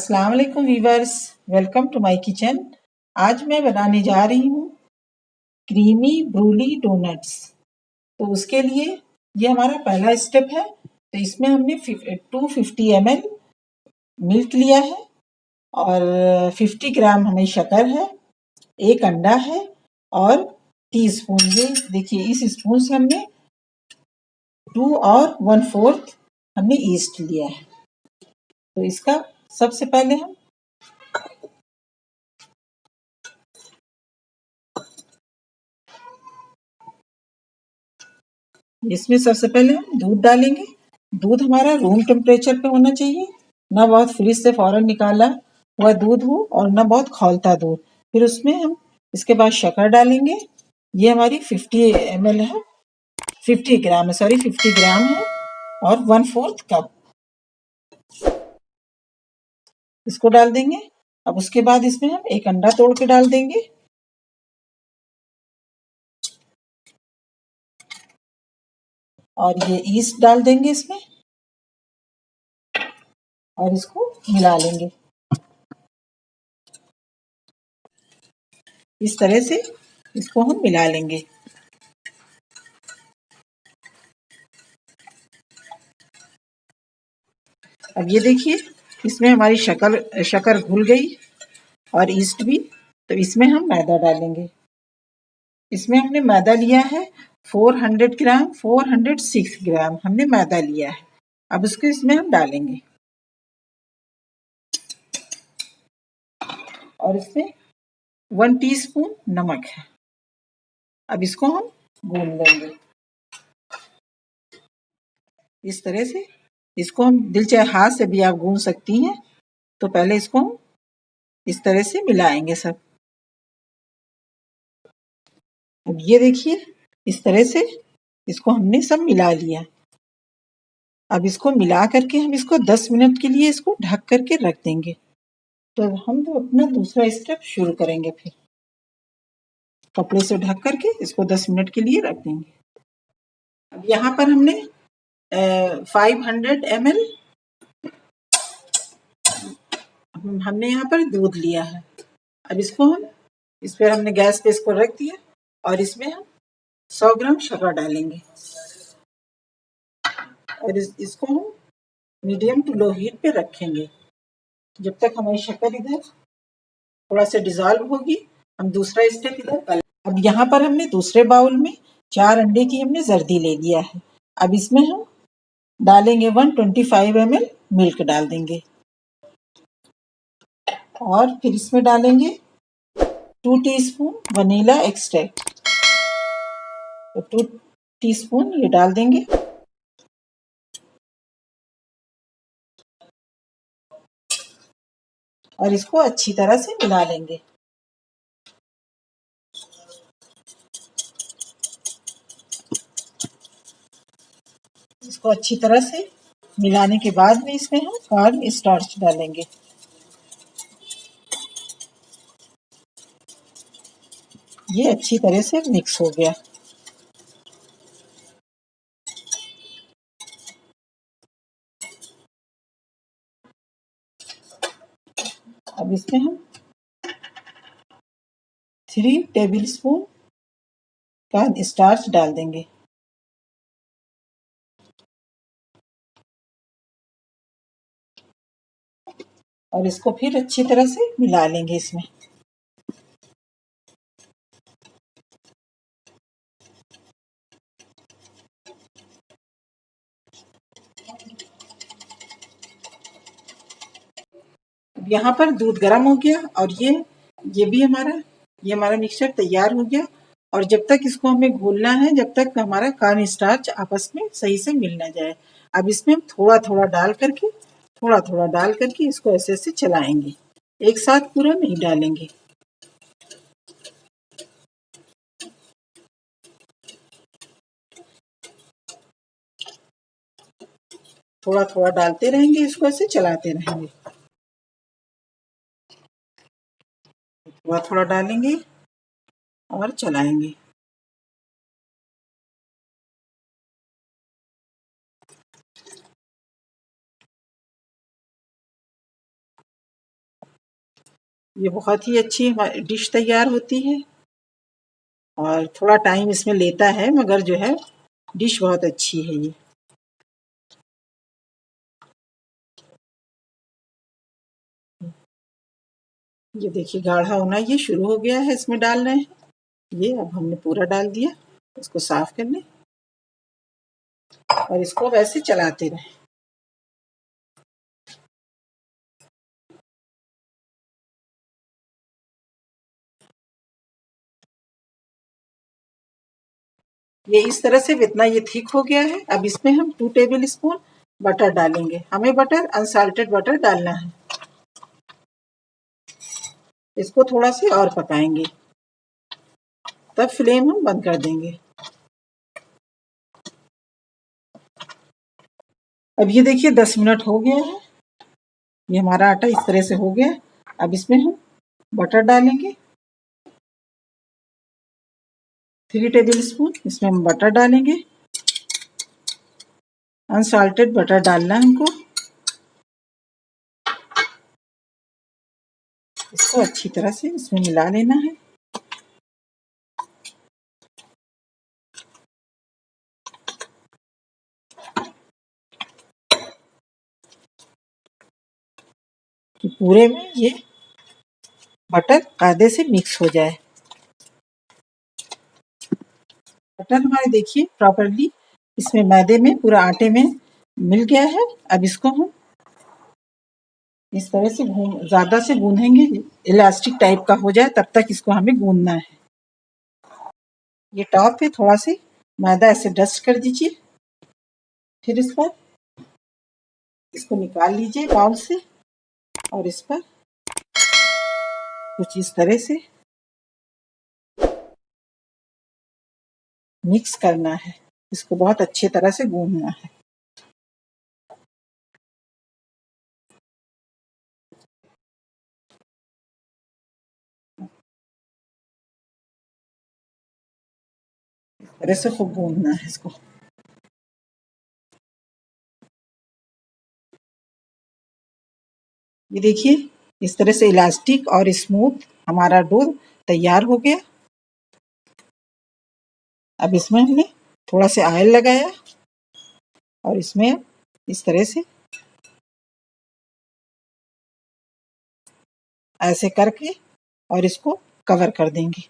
अस्सलाम वालेकुम viewers, welcome to my kitchen. आज मैं बनाने जा रही हूँ क्रीमी ब्रूली डोनट्स। तो उसके लिए ये हमारा पहला स्टेप है। तो इसमें हमने 250 ml मिल्क लिया है और 50 ग्राम हमें शक्कर है, एक अंडा है और टीस्पून, ये देखिए इस स्पून से हमने 2 और 1/4 हमने ईस्ट लिया है। तो इसका सबसे पहले हम इसमें सबसे पहले हम दूध डालेंगे। दूध हमारा रूम टेम्परेचर पे होना चाहिए, ना बहुत फ्रिज से फौरन निकाला हुआ दूध हो और ना बहुत खौलता दूध। फिर उसमें हम इसके बाद शक्कर डालेंगे। ये हमारी 50 ml है, 50 ग्राम है, सॉरी 50 ग्राम है और 1/4 कप इसको डाल देंगे। अब उसके बाद इसमें हम एक अंडा तोड़ के डाल देंगे और ये ईस्ट डाल देंगे इसमें और इसको मिला लेंगे। इस तरह से इसको हम मिला लेंगे। अब ये देखिए इसमें हमारी शक्कर घुल गई और ईस्ट भी। तो इसमें हम मैदा डालेंगे। इसमें हमने मैदा लिया है 400 ग्राम, 406 ग्राम हमने मैदा लिया है। अब इसको इसमें हम डालेंगे और इसमें 1 टीस्पून नमक है। अब इसको हम गूंद लेंगे इस तरह से। इसको हम दिल चाहे हाथ से भी आप गूंद सकती हैं। तो पहले इसको हम इस तरह से मिलाएंगे सब। अब ये देखिए इस तरह से इसको हमने सब मिला लिया। अब इसको मिला करके हम इसको 10 मिनट के लिए इसको ढक करके रख देंगे। तो हम तो अपना दूसरा स्टेप शुरू करेंगे। फिर कपड़े से ढक करके इसको 10 मिनट के लिए रख देंगे। अब यहाँ पर हमने 500 ml हमने यहाँ पर दूध लिया है। अब इसको हम इस पर हमने गैस पे इसको रख दिया और इसमें हम 100 ग्राम शक्कर डालेंगे और इसको हम मीडियम टू लो हीट पे रखेंगे जब तक हमारी शक्कर इधर थोड़ा सा डिजॉल्व होगी। हम दूसरा स्टेप इधर कर। अब यहाँ पर हमने दूसरे बाउल में 4 अंडे की हमने जर्दी ले लिया है। अब इसमें हम डालेंगे 125 ml मिल्क डाल देंगे और फिर इसमें डालेंगे 2 टीस्पून वनीला एक्सट्रैक्ट। तो 2 टीस्पून ये डाल देंगे और इसको अच्छी तरह से मिला लेंगे। इसको अच्छी तरह से मिलाने के बाद में इसमें हम कॉर्न स्टार्च डालेंगे। ये अच्छी तरह से मिक्स हो गया। अब इसमें हम 3 टेबलस्पून का स्टार्च डाल देंगे और इसको फिर अच्छी तरह से मिला लेंगे इसमें। यहाँ पर दूध गर्म हो गया और ये भी हमारा मिक्सचर तैयार हो गया। और जब तक इसको हमें घोलना है जब तक हमारा कॉर्न स्टार्च आपस में सही से मिल ना जाए। अब इसमें हम थोड़ा थोड़ा डाल करके इसको ऐसे ऐसे चलाएंगे, एक साथ पूरा नहीं डालेंगे। थोड़ा थोड़ा डालते रहेंगे, इसको ऐसे चलाते रहेंगे। थोड़ा थोड़ा डालेंगे और चलाएंगे। ये बहुत ही अच्छी डिश तैयार होती है और थोड़ा टाइम इसमें लेता है, मगर जो है डिश बहुत अच्छी है ये देखिए गाढ़ा होना ये शुरू हो गया है, इसमें डाल रहे हैं। ये अब हमने पूरा डाल दिया। इसको साफ कर लें और इसको वैसे चलाते रहें। ये इस तरह से इतना ये थिक हो गया है। अब इसमें हम 2 टेबल स्पून बटर डालेंगे। हमें बटर अनसाल्टेड बटर डालना है। इसको थोड़ा सी और पकाएंगे, तब फ्लेम हम बंद कर देंगे। अब ये देखिए 10 मिनट हो गया है। ये हमारा आटा इस तरह से हो गया। अब इसमें हम बटर डालेंगे, 3 टेबल स्पून इसमें हम बटर डालेंगे। अनसाल्टेड बटर डालना है हमको। इसको अच्छी तरह से इसमें मिला लेना है। कि पूरे में ये बटर कायदे से मिक्स हो जाए। बटर हमारे देखिए प्रॉपरली इसमें मैदे में पूरा आटे में मिल गया है। अब इसको हम इस तरह से ज्यादा से गूंदेंगे, इलास्टिक टाइप का हो जाए, तब तक इसको हमें गूंदना है। ये टॉप पे थोड़ा सी मैदा ऐसे डस्ट कर दीजिए। फिर इस पर इसको निकाल लीजिए बाउल से और इस पर कुछ इस तरह से मिक्स करना है। इसको बहुत अच्छे तरह से गूंदना है। इस तरह से खूब गूंदना है इसको। ये देखिए इस तरह से इलास्टिक और स्मूथ हमारा डो तैयार हो गया। अब इसमें हमने थोड़ा सा ऑयल लगाया और इसमें इस तरह से ऐसे करके और इसको कवर कर देंगे।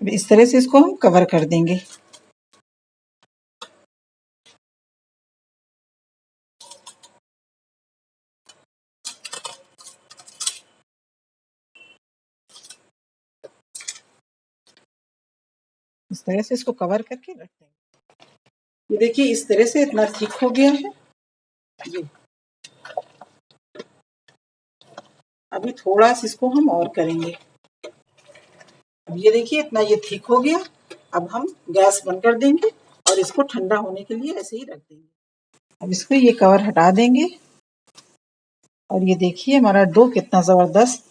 इस तरह से इसको हम कवर कर देंगे। इस तरह से इसको कवर करके रख देंगे। ये देखिए इस तरह से इतना थिक हो गया है ये। अभी थोड़ा सा इसको हम और करेंगे। अब ये देखिए इतना ये थिक हो गया। अब हम गैस बंद कर देंगे और इसको ठंडा होने के लिए ऐसे ही रख देंगे। अब इसको ये कवर हटा देंगे और ये देखिए हमारा डो कितना जबरदस्त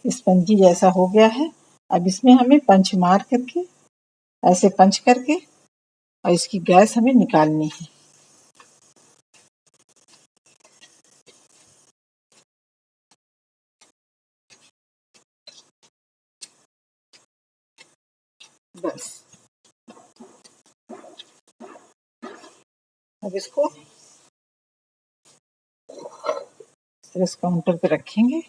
स्पंजी जैसा हो गया है। अब इसमें हमें पंच मार करके ऐसे पंच करके और इसकी गैस हमें निकालनी है। बस अब इसको इस काउंटर पे रखेंगे।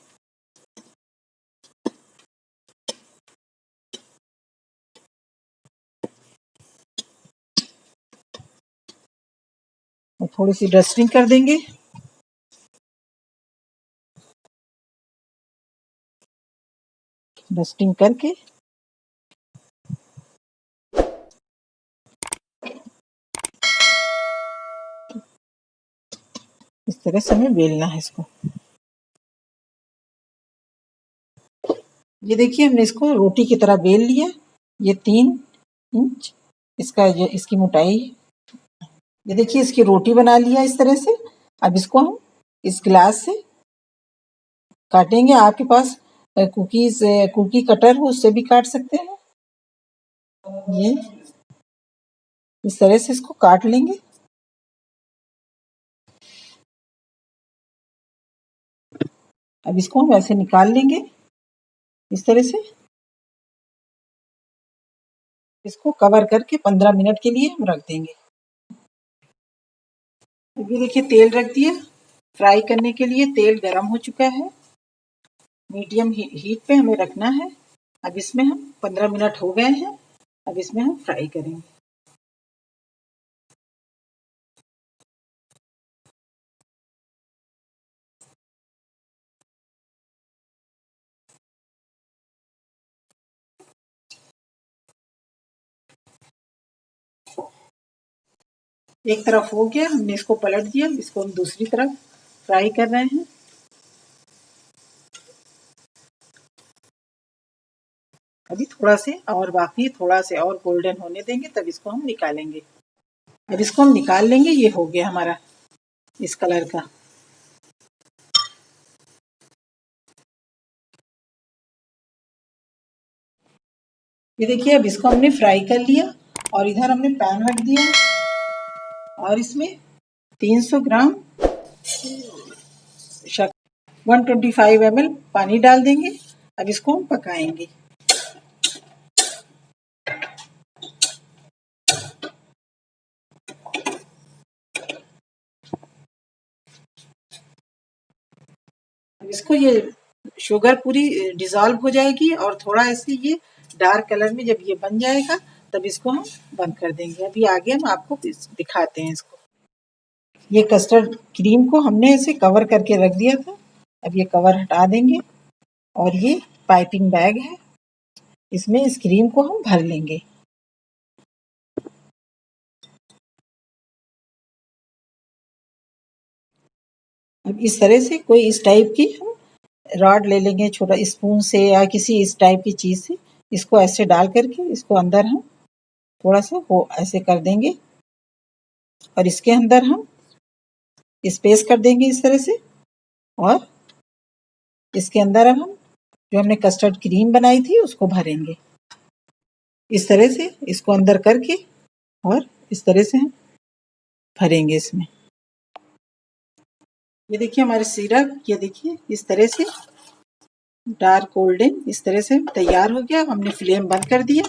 और थोड़ी सी डस्टिंग कर देंगे। डस्टिंग करके इस तरह से हमें बेलना है इसको। ये देखिए हमने इसको रोटी की तरह बेल लिया। ये 3 इंच इसका इसकी मोटाई। ये देखिए इसकी रोटी बना लिया इस तरह से। अब इसको हम इस गिलास से काटेंगे। आपके पास कुकी कटर हो उससे भी काट सकते हैं। ये इस तरह से इसको काट लेंगे। अब इसको हम ऐसे निकाल लेंगे इस तरह से। इसको कवर करके 15 मिनट के लिए हम रख देंगे। अभी देखिए तेल रख दिया। फ्राई करने के लिए तेल गरम हो चुका है। मीडियम हीट पे हमें रखना है। अब इसमें हम 15 मिनट हो गए हैं। अब इसमें हम फ्राई करेंगे। एक तरफ हो गया, हमने इसको पलट दिया। इसको हम दूसरी तरफ फ्राई कर रहे हैं। अभी थोड़ा से और बाकी, थोड़ा से और गोल्डन होने देंगे, तब इसको हम निकालेंगे। अब इसको हम निकाल लेंगे। ये हो गया हमारा इस कलर का। ये देखिए अब इसको हमने फ्राई कर लिया और इधर हमने पैन रख दिया और इसमें 300 ग्राम 125 ml पानी डाल देंगे। अब इसको हम पकाएंगे। अब इसको ये शुगर पूरी डिजॉल्व हो जाएगी और थोड़ा ऐसे ये डार्क कलर में जब ये बन जाएगा तब इसको हम बंद कर देंगे। अभी आगे हम आपको दिखाते हैं इसको। ये कस्टर्ड क्रीम को हमने ऐसे कवर करके रख दिया था। अब ये कवर हटा देंगे और ये पाइपिंग बैग है, इसमें इस क्रीम को हम भर लेंगे। अब इस तरह से कोई इस टाइप की हम रॉड ले लेंगे, छोटा स्पून से या किसी इस टाइप की चीज से। इसको ऐसे डाल करके इसको अंदर हम थोड़ा सा वो ऐसे कर देंगे और इसके अंदर हम स्पेस कर देंगे इस तरह से। और इसके अंदर अब हम जो हमने कस्टर्ड क्रीम बनाई थी उसको भरेंगे इस तरह से। इसको अंदर करके और इस तरह से हम भरेंगे इसमें। ये देखिए हमारे सिरप, ये देखिए इस तरह से डार्क गोल्डन इस तरह से तैयार हो गया। हमने फ्लेम बंद कर दिया।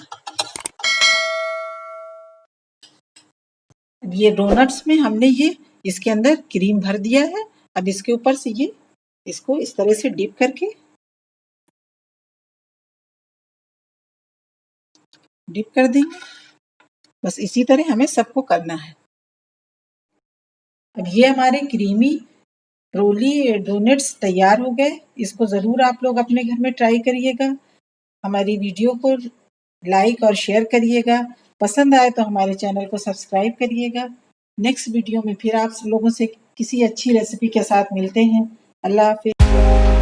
अब ये डोनट्स में हमने ये इसके अंदर क्रीम भर दिया है। अब इसके ऊपर से ये इसको इस तरह से डिप करके डिप कर देंगे। बस इसी तरह हमें सबको करना है। अब ये हमारे क्रीमी रोली डोनट्स तैयार हो गए। इसको ज़रूर आप लोग अपने घर में ट्राई करिएगा। हमारी वीडियो को लाइक और शेयर करिएगा। पसंद आए तो हमारे चैनल को सब्सक्राइब करिएगा। नेक्स्ट वीडियो में फिर आप लोगों से किसी अच्छी रेसिपी के साथ मिलते हैं। अल्लाह हाफिज़।